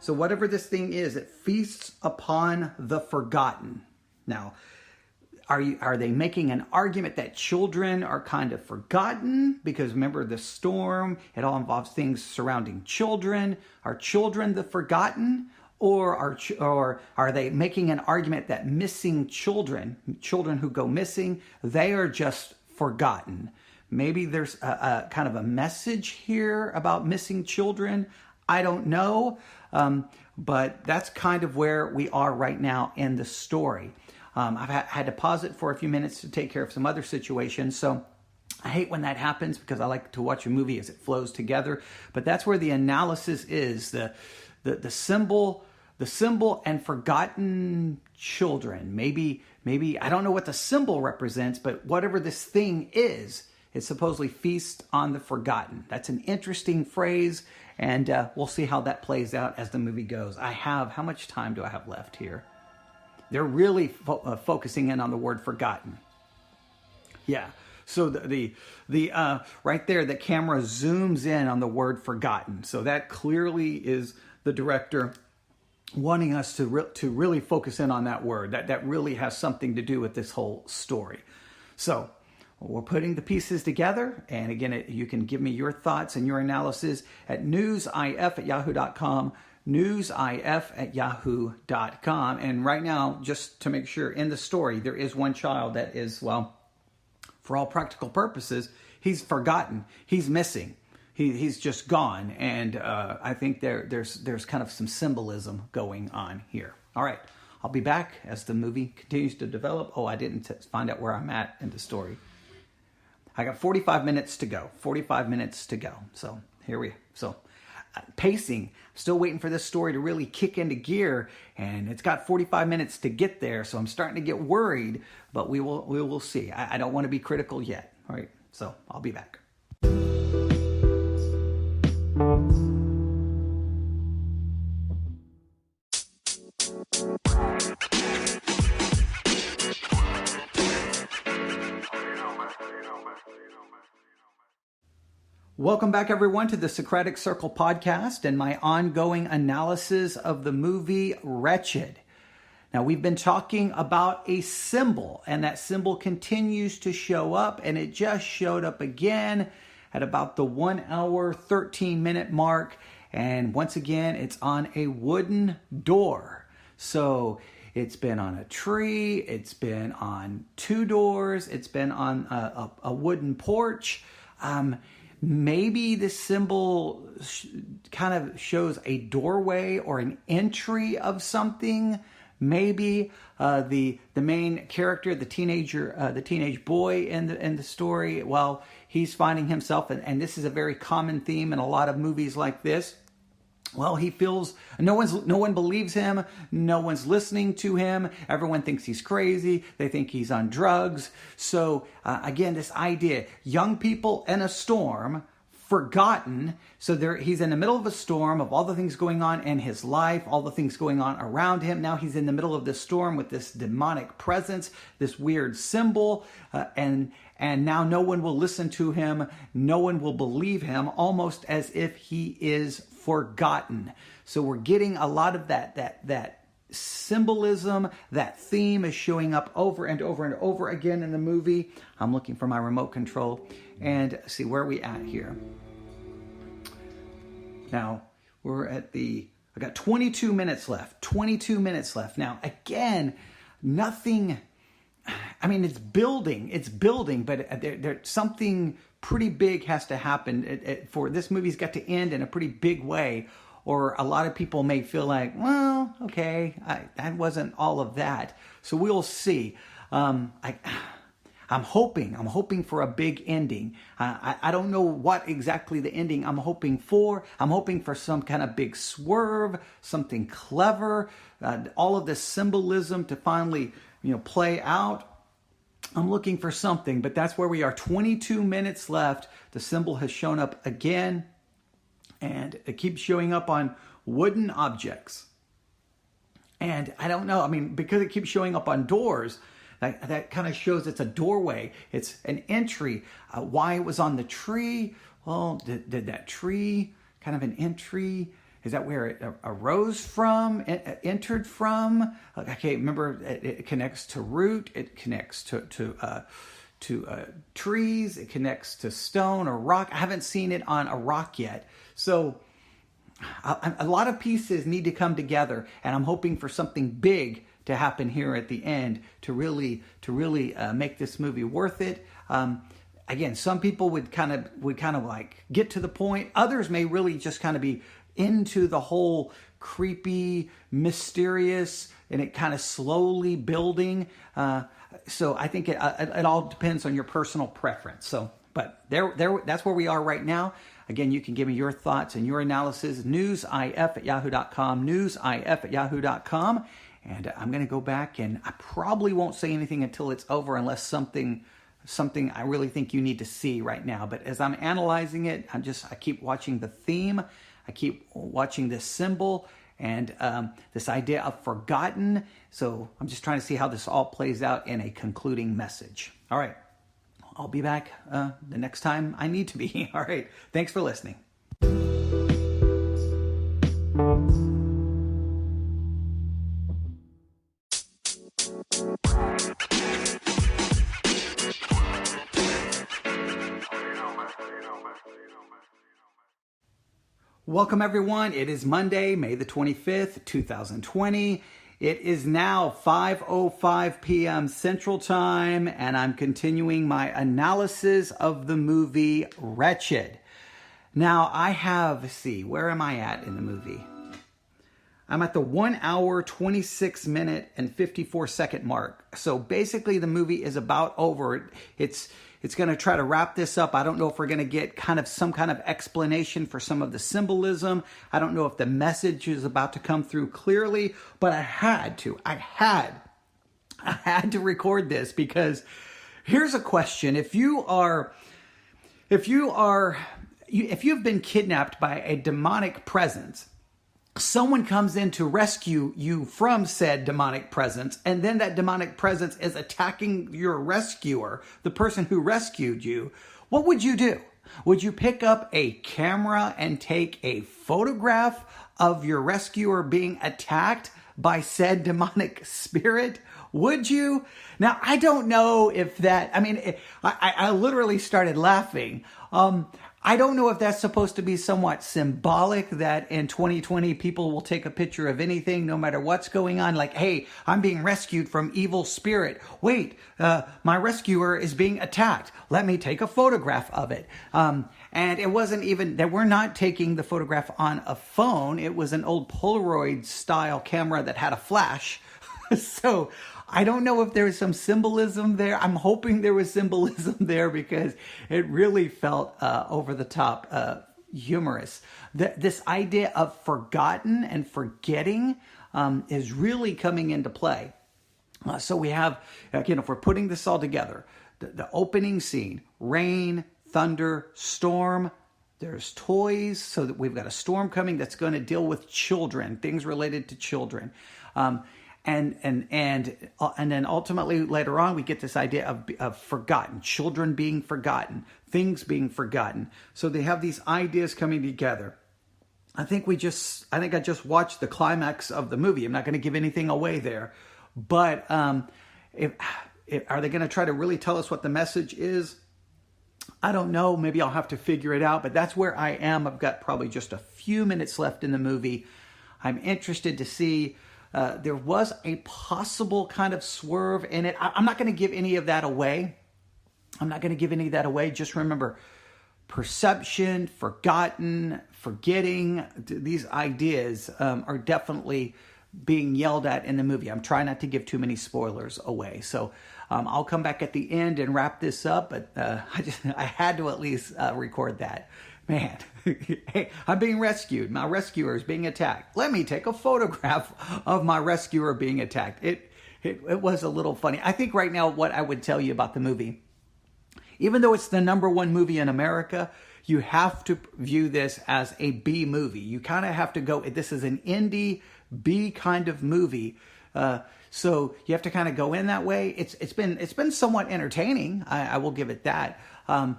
So whatever this thing is, it feasts upon the forgotten. Now, are they making an argument that children are kind of forgotten? Because remember the storm, it all involves things surrounding children. Are children the forgotten? Or are they making an argument that missing children who go missing, they are just forgotten? Maybe there's a kind of a message here about missing children. I don't know, but that's kind of where we are right now in the story. I've had to pause it for a few minutes to take care of some other situations, so I hate when that happens because I like to watch a movie as it flows together. But that's where the analysis is, the symbol and forgotten children. Maybe I don't know what the symbol represents, but whatever this thing is, it supposedly feasts on the forgotten. That's an interesting phrase, and we'll see how that plays out as the movie goes. How much time do I have left here? They're really focusing in on the word forgotten. Yeah, so the right there, the camera zooms in on the word forgotten. So that clearly is the director wanting us to really focus in on that word. That really has something to do with this whole story. So we're putting the pieces together, and again, you can give me your thoughts and your analysis at newsif@yahoo.com, newsif@yahoo.com. And right now, just to make sure, in the story, there is one child that is, well, for all practical purposes, he's forgotten. He's missing. He's just gone, and I think there's kind of some symbolism going on here. All right, I'll be back as the movie continues to develop. Oh, I didn't find out where I'm at in the story. I got 45 minutes to go. 45 minutes to go. So pacing. Still waiting for this story to really kick into gear, and it's got 45 minutes to get there. So I'm starting to get worried, but we will see. I don't want to be critical yet. All right. So I'll be back. Welcome back, everyone, to the Socratic Circle podcast and my ongoing analysis of the movie Wretched. Now, we've been talking about a symbol, and that symbol continues to show up, and it just showed up again at about the 1 hour, 13-minute mark. And once again, it's on a wooden door. So it's been on a tree, it's been on two doors, it's been on a wooden porch. Maybe this symbol kind of shows a doorway or an entry of something. Maybe the main character, the teenage boy in the story, well, he's finding himself, and this is a very common theme in a lot of movies like this. Well, he feels no one believes him. No one's listening to him. Everyone thinks he's crazy. They think he's on drugs. So again, this idea, young people in a storm, forgotten. So he's in the middle of a storm of all the things going on in his life, all the things going on around him. Now he's in the middle of this storm with this demonic presence, this weird symbol, and now no one will listen to him. No one will believe him, almost as if he is forgotten. So we're getting a lot of that symbolism, that theme is showing up over and over and over again in the movie. I'm looking for my remote control and see where are we at here. Now we're at I got 22 minutes left. 22 minutes left. Now again, nothing. I mean, it's building, but there something pretty big has to happen for this movie's got to end in a pretty big way, or a lot of people may feel like, well, okay, that wasn't all of that. So we'll see. I'm hoping for a big ending. I don't know what exactly the ending I'm hoping for. I'm hoping for some kind of big swerve, something clever, all of this symbolism to finally, play out. I'm looking for something, but that's where we are. 22 minutes left. The symbol has shown up again, and it keeps showing up on wooden objects. And I don't know, because it keeps showing up on doors, that kind of shows it's a doorway. It's an entry. Why it was on the tree? Well, did that tree kind of an entry? Is that where it arose from, entered from? Okay, remember, it connects to root. It connects to trees. It connects to stone or rock. I haven't seen it on a rock yet. So a lot of pieces need to come together, and I'm hoping for something big to happen here at the end to really make this movie worth it. Again, some people would kind of like get to the point. Others may really just kind of be into the whole creepy, mysterious, and it kind of slowly building. So I think it all depends on your personal preference. So, but that's where we are right now. Again, you can give me your thoughts and your analysis. newsif@yahoo.com, newsif@yahoo.com. And I'm going to go back, and I probably won't say anything until it's over unless something I really think you need to see right now. But as I'm analyzing it, I keep watching the theme. I keep watching this symbol and this idea of forgotten. So I'm just trying to see how this all plays out in a concluding message. All right. I'll be back the next time I need to be. All right. Thanks for listening. Welcome, everyone. It is Monday, May the 25th, 2020. It is now 5:05 p.m. Central Time, and I'm continuing my analysis of the movie Wretched. Now, where am I at in the movie? I'm at the 1 hour, 26 minute, and 54 second mark. So basically, the movie is about over. It's going to try to wrap this up. I don't know if we're going to get some kind of explanation for some of the symbolism. I don't know if the message is about to come through clearly, but I had to record this because here's a question. If you've been kidnapped by a demonic presence, someone comes in to rescue you from said demonic presence, and then that demonic presence is attacking your rescuer, the person who rescued you, what would you do? Would you pick up a camera and take a photograph of your rescuer being attacked by said demonic spirit? Would you? Now, I don't know if that, I literally started laughing. I don't know if that's supposed to be somewhat symbolic that in 2020 people will take a picture of anything no matter what's going on. Like, hey, I'm being rescued from evil spirit. Wait, my rescuer is being attacked. Let me take a photograph of it. And it wasn't even, that we're not taking the photograph on a phone. It was an old Polaroid style camera that had a flash. So I don't know if there was some symbolism there. I'm hoping there was symbolism there because it really felt over the top humorous. This idea of forgotten and forgetting is really coming into play. So we have, again, if we're putting this all together, the opening scene, rain, thunder, storm, there's toys, so that we've got a storm coming that's going to deal with children, things related to children. And then ultimately later on we get this idea of forgotten, children being forgotten, things being forgotten. So they have these ideas coming together. I think I just watched the climax of the movie. I'm not going to give anything away there, but are they going to try to really tell us what the message is? I don't know. Maybe I'll have to figure it out. But that's where I am. I've got probably just a few minutes left in the movie. I'm interested to see. There was a possible kind of swerve in it. I'm not going to give any of that away. Just remember, perception, forgotten, forgetting, these ideas are definitely being yelled at in the movie. I'm trying not to give too many spoilers away. So I'll come back at the end and wrap this up, but I had to at least record that. Man, hey, I'm being rescued. My rescuer is being attacked. Let me take a photograph of my rescuer being attacked. It was a little funny. I think right now what I would tell you about the movie, even though it's the #1 movie in America, you have to view this as a B movie. You kind of have to go, this is an indie B kind of movie. So you have to kind of go in that way. It's been somewhat entertaining. I will give it that. And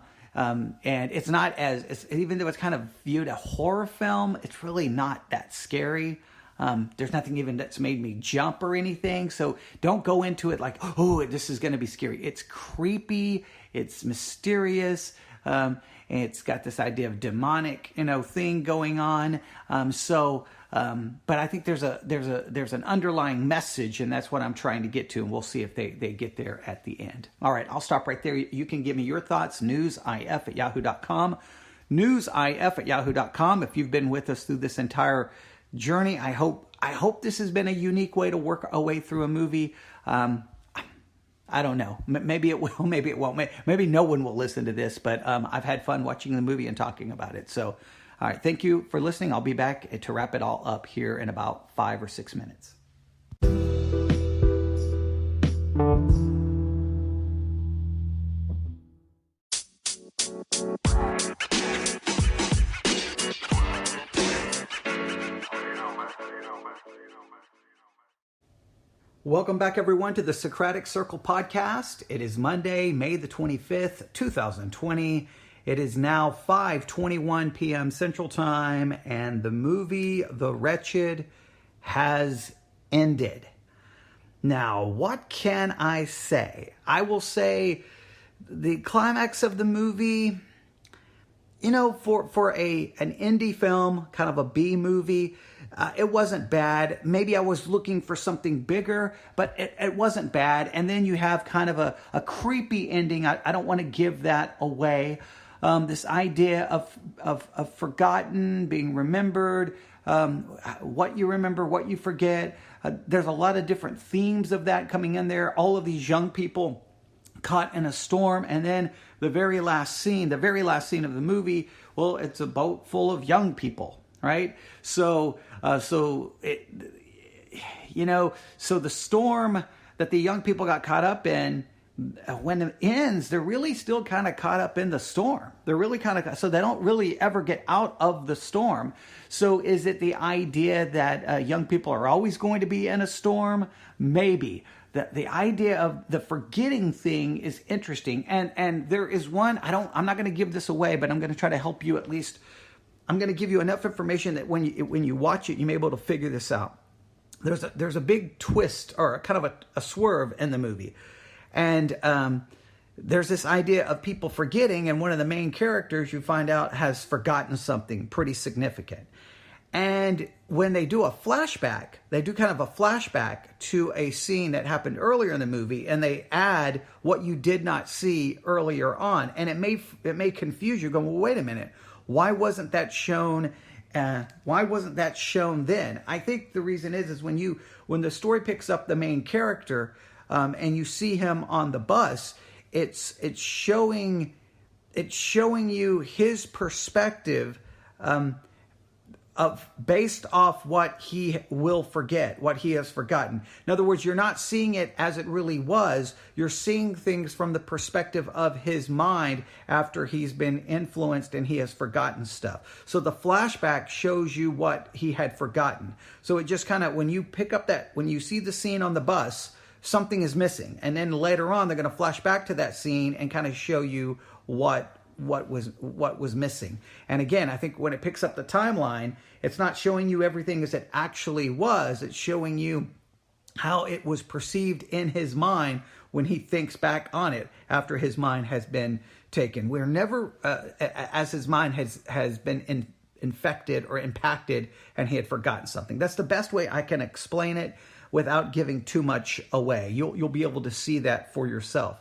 it's not even though it's kind of viewed a horror film, it's really not that scary. There's nothing even that's made me jump or anything. So don't go into it like, oh, this is going to be scary. It's creepy. It's mysterious. And it's got this idea of demonic, thing going on. But I think there's an underlying message, and that's what I'm trying to get to, and we'll see if they get there at the end. All right, I'll stop right there. You can give me your thoughts, newsif@yahoo.com, newsif@yahoo.com. If you've been with us through this entire journey, I hope this has been a unique way to work our way through a movie. I don't know. Maybe it will, maybe it won't. Maybe no one will listen to this, but I've had fun watching the movie and talking about it. So, all right, thank you for listening. I'll be back to wrap it all up here in about 5 or 6 minutes. Welcome back, everyone, to the Socratic Circle podcast. It is Monday, May the 25th, 2020. It is now 5:21 p.m. Central Time, and the movie The Wretched has ended. Now, what can I say? I will say the climax of the movie, for an indie film, kind of a B movie, it wasn't bad. Maybe I was looking for something bigger, but it wasn't bad. And then you have kind of a creepy ending. I don't want to give that away. This idea of forgotten, being remembered, what you remember, what you forget. There's a lot of different themes of that coming in there. All of these young people caught in a storm, and then the very last scene of the movie, well, it's a boat full of young people, right? So the storm that the young people got caught up in, when it ends, they're really still kind of caught up in the storm. They're really so they don't really ever get out of the storm. So is it the idea that young people are always going to be in a storm? Maybe. The idea of the forgetting thing is interesting. And there is one, I'm not going to give this away, but I'm going to try to help you at least. I'm going to give you enough information that when you watch it, you may be able to figure this out. There's a big twist, or kind of a swerve in the movie. And there's this idea of people forgetting, and one of the main characters, you find out, has forgotten something pretty significant. And when they do a flashback, they do kind of a flashback to a scene that happened earlier in the movie, and they add what you did not see earlier on. And it may confuse you, going, well, wait a minute, why wasn't that shown? Why wasn't that shown then? I think the reason is when the story picks up the main character, and you see him on the bus, it's showing you his perspective based off what he will forget, what he has forgotten. In other words, you're not seeing it as it really was. You're seeing things from the perspective of his mind after he's been influenced and he has forgotten stuff. So the flashback shows you what he had forgotten. So it just kind of, when you see the scene on the bus, something is missing. And then later on, they're going to flash back to that scene and kind of show you what was missing. And again, I think when it picks up the timeline, it's not showing you everything as it actually was. It's showing you how it was perceived in his mind when he thinks back on it after his mind has been taken. We're never, as his mind has been infected or impacted, and he had forgotten something. That's the best way I can explain it without giving too much away. You'll be able to see that for yourself.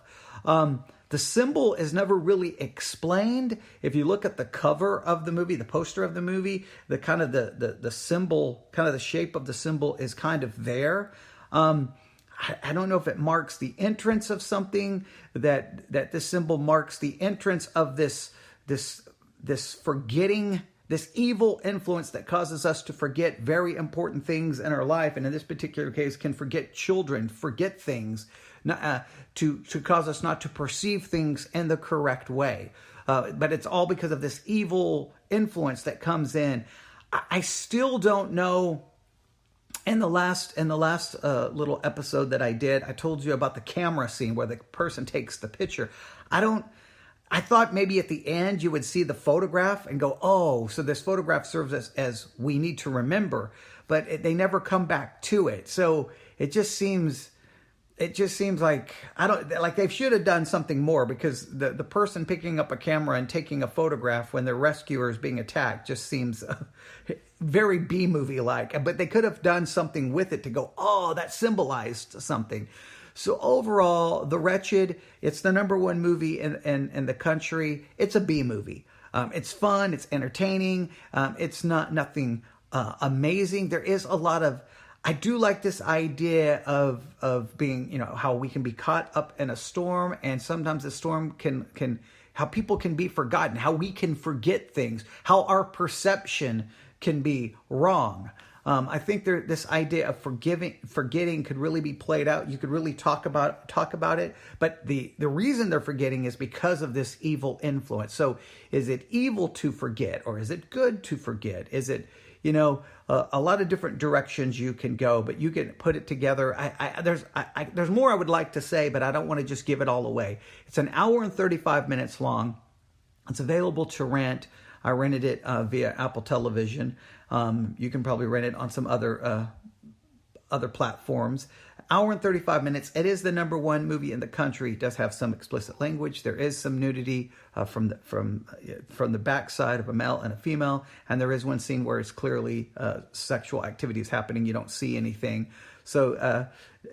The symbol is never really explained. If you look at the cover of the movie, the poster of the movie, the kind of the symbol, kind of the shape of the symbol is kind of there. I don't know if it marks the entrance of something, that this symbol marks the entrance of this forgetting, this evil influence that causes us to forget very important things in our life, and in this particular case can forget children, forget things, to cause us not to perceive things in the correct way. But it's all because of this evil influence that comes in. I still don't know. In the last little episode that I did, I told you about the camera scene where the person takes the picture. I thought maybe at the end you would see the photograph and go, oh, so this photograph serves as we need to remember, but they never come back to it. So it just seems like they should have done something more, because the person picking up a camera and taking a photograph when their rescuer is being attacked just seems very B-movie like. But they could have done something with it to go, oh, that symbolized something. So overall, The Wretched, it's the #1 movie in the country. It's a B-movie. It's fun. It's entertaining. It's nothing amazing. There is a lot of, I do like this idea of being, how we can be caught up in a storm, and sometimes the storm can how people can be forgotten, how we can forget things, how our perception can be wrong. I think this idea of forgetting could really be played out. You could really talk about it, but the reason they're forgetting is because of this evil influence. So is it evil to forget, or is it good to forget? Is it, a lot of different directions you can go, but you can put it together. There's more I would like to say, but I don't want to just give it all away. It's an hour and 35 minutes long. It's available to rent. I rented it via Apple Television. You can probably rent it on some other platforms. Hour and 35 minutes. It is the #1 movie in the country. It does have some explicit language. There is some nudity from the backside of a male and a female, and there is one scene where it's clearly sexual activities happening. You don't see anything, so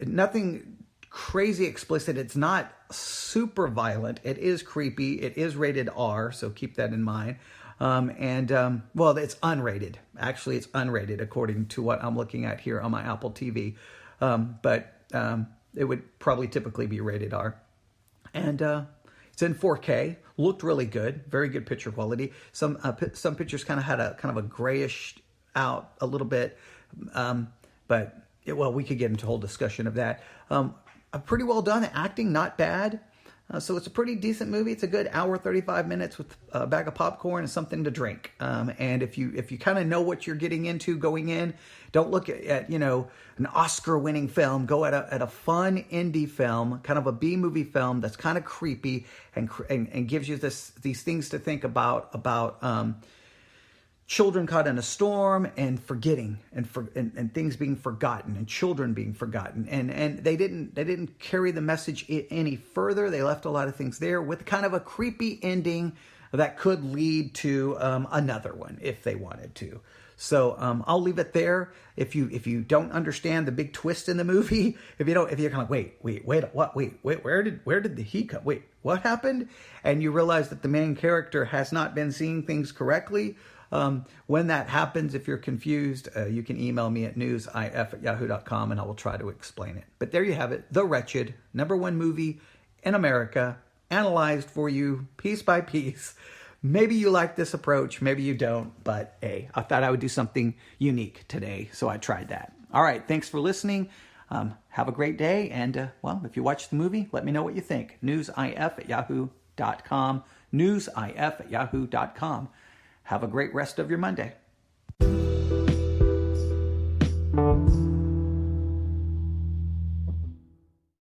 nothing crazy explicit. It's not super violent. It is creepy. It is rated R, so keep that in mind. Well, it's unrated. Actually, it's unrated according to what I'm looking at here on my Apple TV. But it would probably typically be rated R. And it's in 4K. Looked really good. Very good picture quality. Some pictures kind of had a grayish out a little bit. But we could get into a whole discussion of that. Pretty well done. The acting, not bad. So it's a pretty decent movie. It's a good hour, 35 minutes with a bag of popcorn and something to drink. And if you kind of know what you're getting into going in, don't look at an Oscar-winning film. Go at a fun indie film, kind of a B-movie film that's kind of creepy and gives you these things to think about children caught in a storm and forgetting and things being forgotten and children being forgotten. And they didn't carry the message any further. They left a lot of things there with kind of a creepy ending that could lead to another one if they wanted to. So I'll leave it there. If you don't understand the big twist in the movie, if you're kind of wait, what? Wait, where did he come? Wait, what happened? And you realize that the main character has not been seeing things correctly. When that happens, if you're confused, you can email me at newsif@yahoo.com and I will try to explain it. But there you have it. The Wretched, #1 movie in America, analyzed for you piece by piece. Maybe you like this approach, maybe you don't, but hey, I thought I would do something unique today, so I tried that. All right, thanks for listening. Have a great day, and if you watch the movie, let me know what you think. newsif@yahoo.com, newsif@yahoo.com. Have a great rest of your Monday.